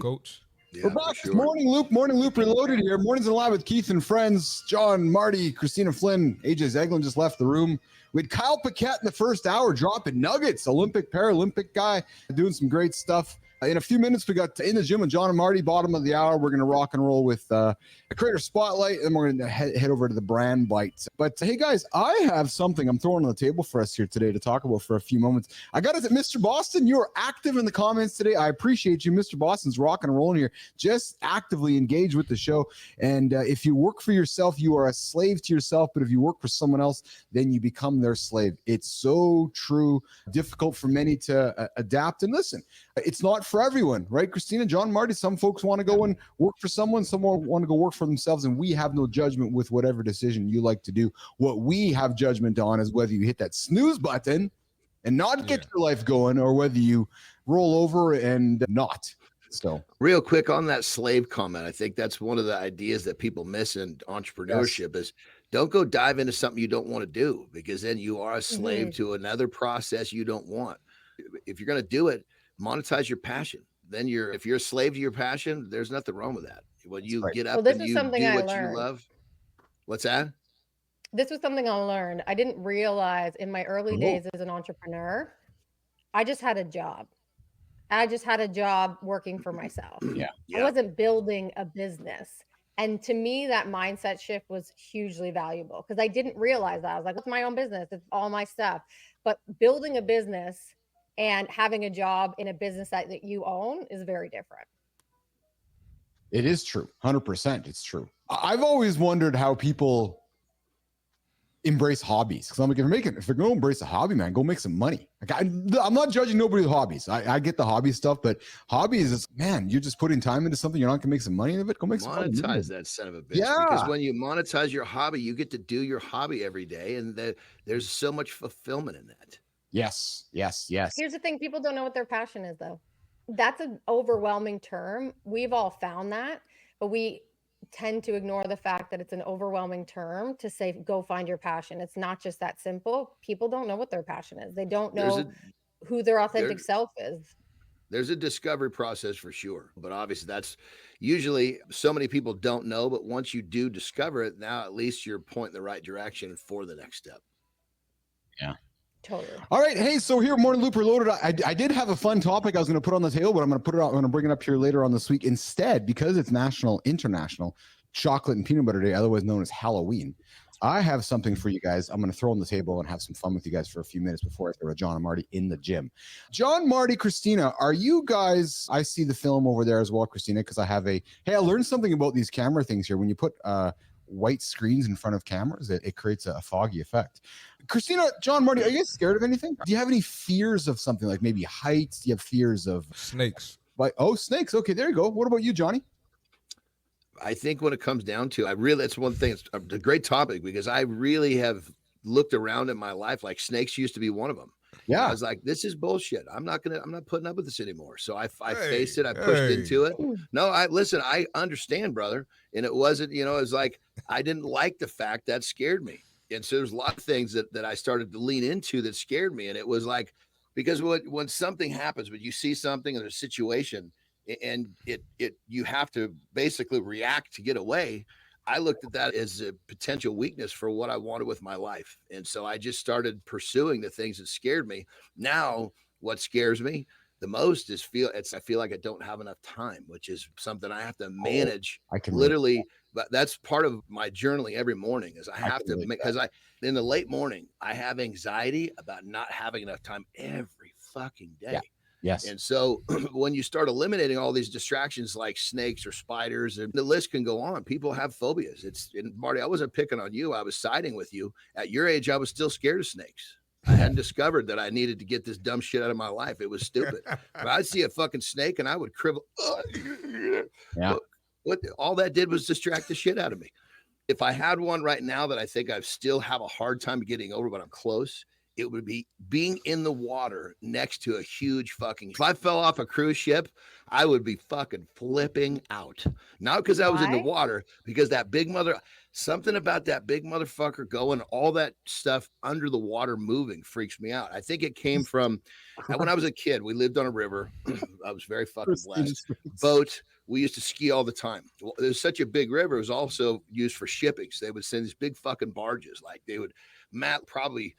Coach. Yeah, We're back. sure. Morning Loop Reloaded here. Mornings in Live with Keith and friends. John, Marty, Christina Flynn, AJ Zeglin just left the room. We had Kyle Paquette in the first hour dropping nuggets, Olympic, Paralympic guy, doing some great stuff. In a few minutes, we got In the Gym with John and Marty, bottom of the hour. We're going to rock and roll with a creator spotlight, and we're going to head over to the brand bites. But hey, guys, I have something I'm throwing on the table for us here today to talk about for a few moments. I got it at Mr. Boston. You are active in the comments today. I appreciate you. Mr. Boston's rocking and rolling here. Just actively engage with the show. And if you work for yourself, you are a slave to yourself. But if you work for someone else, then you become their slave. It's so true. Difficult for many to adapt. And listen, it's not for everyone, right? Christina, John, Marty, some folks want to go and work for someone. Some want to go work for themselves. And we have no judgment with whatever decision you like to do. What we have judgment on is whether you hit that snooze button and not get your life going, or whether you roll over and not. So real quick on that slave comment, I think that's one of the ideas that people miss in entrepreneurship is don't go dive into something you don't want to do, because then you are a slave to another process you don't want. If you're going to do it, monetize your passion. Then if you're a slave to your passion, there's nothing wrong with that. When you get up and you do what you love. What's that? This was something I learned. I didn't realize in my early days as an entrepreneur, I just had a job. I just had a job working for myself. I wasn't building a business. And to me, that mindset shift was hugely valuable because I didn't realize that. I was like, it's my own business. It's all my stuff. But building a business and having a job in a business that you own is very different. it is true. 100%. It's true. I've always wondered how people embrace hobbies. Because I'm like, if they're going to embrace a hobby, man, go make some money. Like, I'm not judging nobody with hobbies. I get the hobby stuff, but hobbies is, man, you're just putting time into something. You're not going to make some money out of it. Go make some money. Monetize that son of a bitch. Yeah. Because when you monetize your hobby, you get to do your hobby every day. And there's so much fulfillment in that. Yes. Here's the thing. People don't know what their passion is, though. That's an overwhelming term. We've all found that, but we tend to ignore the fact that it's an overwhelming term to say, go find your passion. It's not just that simple. People don't know what their passion is. They don't know who their authentic self is. There's a discovery process for sure, but obviously that's usually so many people don't know, but once you do discover it, now at least you're pointing the right direction for the next step. Yeah. Totally. All right. Hey, so here, Morning Loop Reloaded. I did have a fun topic I was going to put on the table, but I'm going to bring it up here later on this week instead, because it's International Chocolate and Peanut Butter Day, otherwise known as Halloween. I have something for you guys. I'm going to throw on the table and have some fun with you guys for a few minutes before I throw to John and Marty in the gym. John, Marty, Christina, are you guys? I see the film over there as well, Christina, because I learned something about these camera things here. When you put white screens in front of cameras, it creates a foggy effect. Christina, John, Marty, are you guys scared of anything? Do you have any fears of something, like maybe heights? Do you have fears of snakes? Snakes. Okay, there you go. What about you, Johnny? I think when it comes down to, that's one thing. It's a great topic because I really have looked around in my life. Like snakes used to be one of them. Yeah. And I was like, this is bullshit. I'm not putting up with this anymore. So I faced it. I pushed into it. No, I understand, brother. And it wasn't, it was like, I didn't like the fact that scared me. And so there's a lot of things that I started to lean into that scared me. And it was like, because when something happens, when you see something in a situation and you have to basically react to get away, I looked at that as a potential weakness for what I wanted with my life. And so I just started pursuing the things that scared me. Now, what scares me the most is I feel like I don't have enough time, which is something I have to manage. But that's part of my journaling every morning is I have to make, because in the late morning, I have anxiety about not having enough time every fucking day. Yeah. Yes. And so when you start eliminating all these distractions like snakes or spiders, and the list can go on, people have phobias. And Marty, I wasn't picking on you. I was siding with you. At your age, I was still scared of snakes. I hadn't discovered that I needed to get this dumb shit out of my life. It was stupid. But I'd see a fucking snake and I would cribble. Yeah. What all that did was distract the shit out of me. If I had one right now that I think I still have a hard time getting over, but I'm close, it would be being in the water next to a huge fucking, if I fell off a cruise ship, I would be fucking flipping out. Not because I was in the water, because that big something about that big motherfucker going, all that stuff under the water moving freaks me out. I think it came from when I was a kid, we lived on a river. I was very fucking blessed. Boat. We used to ski all the time. Well, there's such a big river. It was also used for shipping. So they would send these big fucking barges. Like they would probably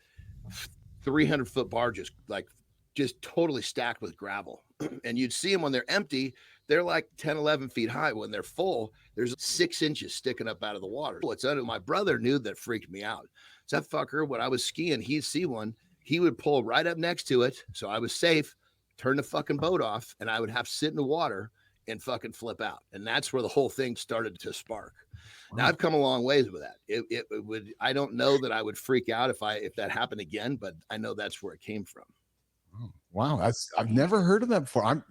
300-foot barges, like just totally stacked with gravel. And you'd see them when they're empty. They're like 10, 11 feet high. When they're full, there's 6 inches sticking up out of the water. What's under my brother knew that freaked me out. So that fucker, when I was skiing, he'd see one. He would pull right up next to it. So I was safe, turn the fucking boat off, and I would have to sit in the water and fucking flip out. And that's where the whole thing started to spark. Now I've come a long ways with that. It would, I don't know that I would freak out if that happened again, but I know that's where it came from. Oh, wow. I've never heard of that before.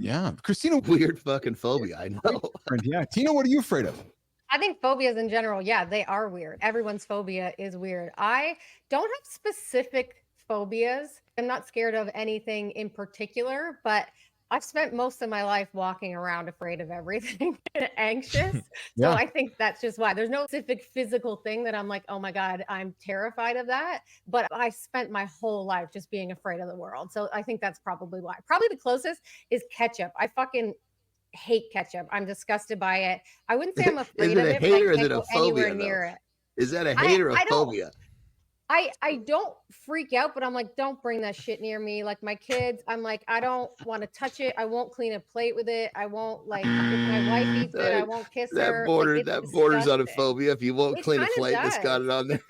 Christina. Weird fucking phobia. I know. Yeah. Tina, what are you afraid of? I think phobias in general, yeah, they are weird. Everyone's phobia is weird. I don't have specific phobias. I'm not scared of anything in particular, but I've spent most of my life walking around afraid of everything and anxious. So I think that's just why. There's no specific physical thing that I'm like, oh my God, I'm terrified of that. But I spent my whole life just being afraid of the world. So I think that's probably why. Probably the closest is ketchup. I fucking hate ketchup. I'm disgusted by it. I wouldn't say I'm afraid of it, but I can't go anywhere near it. Is that a hate or a phobia? I don't freak out, but I'm like, don't bring that shit near me. Like my kids, I'm like, I don't want to touch it. I won't clean a plate with it. I won't, like, if my wife eats it, I won't kiss her. That borders on a phobia. If you won't clean a plate, it's got it on there.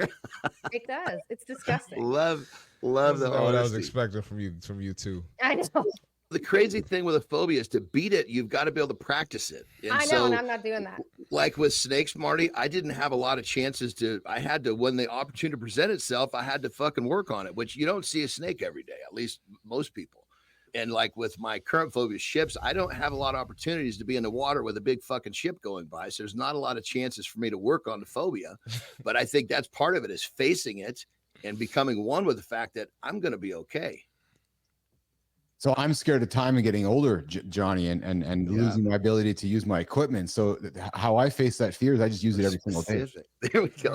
It does. It's disgusting. Love the honesty. What I was expecting from you too. I know. The crazy thing with a phobia is to beat it, you've got to be able to practice it. And I know, and I'm not doing that. Like with snakes, Marty, I didn't have a lot of chances when the opportunity to present itself, I had to fucking work on it, which you don't see a snake every day, at least most people. And like with my current phobia, ships, I don't have a lot of opportunities to be in the water with a big fucking ship going by. So there's not a lot of chances for me to work on the phobia. But I think that's part of it, is facing it and becoming one with the fact that I'm going to be okay. So I'm scared of time and getting older, Johnny, and losing my ability to use my equipment. So how I face that fear is I just use it every single day. There we go.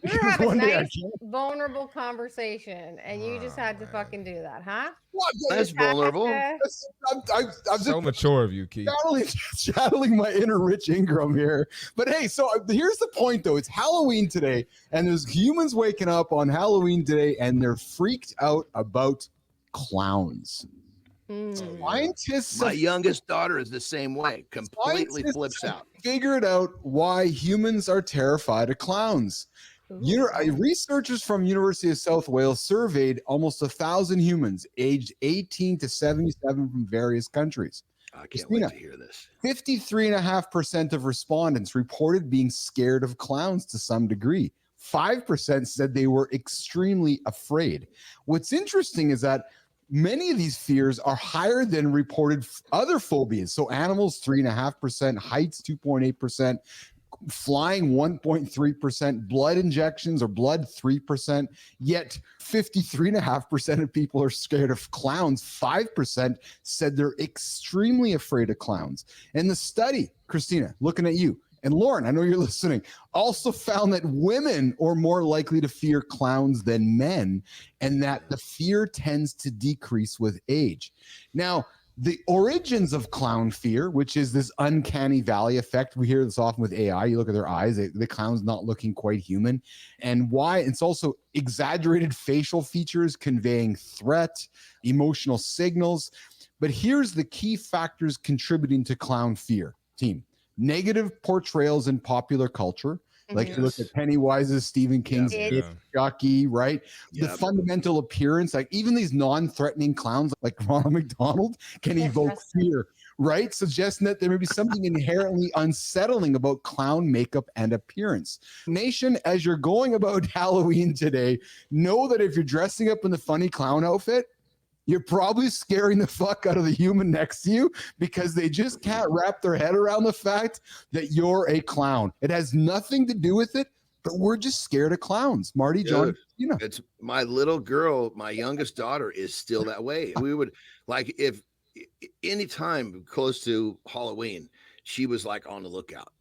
You're having a nice, vulnerable conversation, and you just had to fucking do that, huh? What? That's vulnerable. I'm so mature of you, Keith. Channeling my inner Rich Ingram here. But hey, so here's the point, though. It's Halloween today, and there's humans waking up on Halloween today, and they're freaked out about clowns. Scientists, my youngest daughter is the same way. Completely flips out. Figured out why humans are terrified of clowns. Researchers from University of South Wales surveyed almost 1,000 humans aged 18 to 77 from various countries. I can't wait to hear this. 53.5% of respondents reported being scared of clowns to some degree. 5% said they were extremely afraid. What's interesting is that many of these fears are higher than reported other phobias. So animals, 3.5%, heights, 2.8%, flying, 1.3%, blood injections or blood, 3%. Yet 53.5% of people are scared of clowns. 5% said they're extremely afraid of clowns. And the study, Christina, looking at you, and Lauren, I know you're listening, also found that women are more likely to fear clowns than men, and that the fear tends to decrease with age. Now, the origins of clown fear, which is this uncanny valley effect. We hear this often with AI. You look at their eyes, the clown's not looking quite human. And why? It's also exaggerated facial features conveying threat, emotional signals. But here's the key factors contributing to clown fear, team. Negative portrayals in popular culture. Like you look at Pennywise's, Stephen King's Chucky, right? The fundamental appearance, like even these non-threatening clowns like Ronald McDonald can evoke fear, right? Suggesting that there may be something inherently unsettling about clown makeup and appearance. Nation, as you're going about Halloween today, know that if you're dressing up in the funny clown outfit, you're probably scaring the fuck out of the human next to you because they just can't wrap their head around the fact that you're a clown. It has nothing to do with it. but we're just scared of clowns. Marty, Dude, John, you know. It's my little girl, my youngest daughter is still that way. We would like if anytime close to Halloween, she was like on the lookout.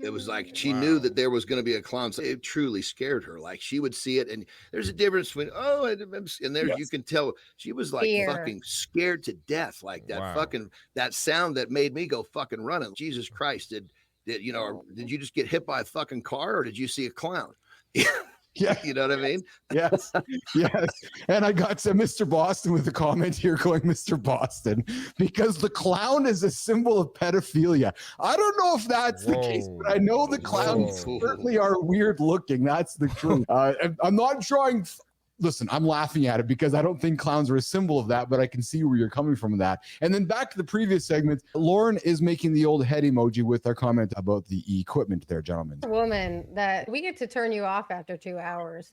It was like she knew that there was going to be a clown. So it truly scared her. Like she would see it, and there's a difference between and there's you can tell she was like fucking scared to death. Like that fucking that sound that made me go fucking running. Jesus Christ, did you know? Or did you just get hit by a fucking car, or did you see a clown? Yeah, you know what I mean? Yes, yes. And I got some Mr. Boston with a comment here going, Mr. Boston, because the clown is a symbol of pedophilia. I don't know if that's the case, but I know the clowns certainly are weird looking. That's the truth. I'm not drawing. Listen, I'm laughing at it because I don't think clowns are a symbol of that, but I can see where you're coming from with that. And then back to the previous segment, Lauren is making the old head emoji with our comment about the equipment there, gentlemen. Woman that we get to turn you off after 2 hours.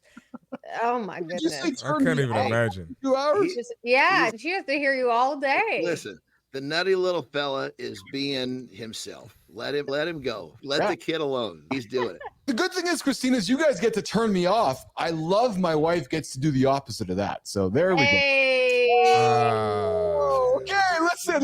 Oh my goodness. I can't even imagine. 2 hours? She has to hear you all day. Listen, the nutty little fella is being himself. Let him go. Let the kid alone. He's doing it. The good thing is, Christina, is you guys get to turn me off. I love my wife gets to do the opposite of that. So there we go.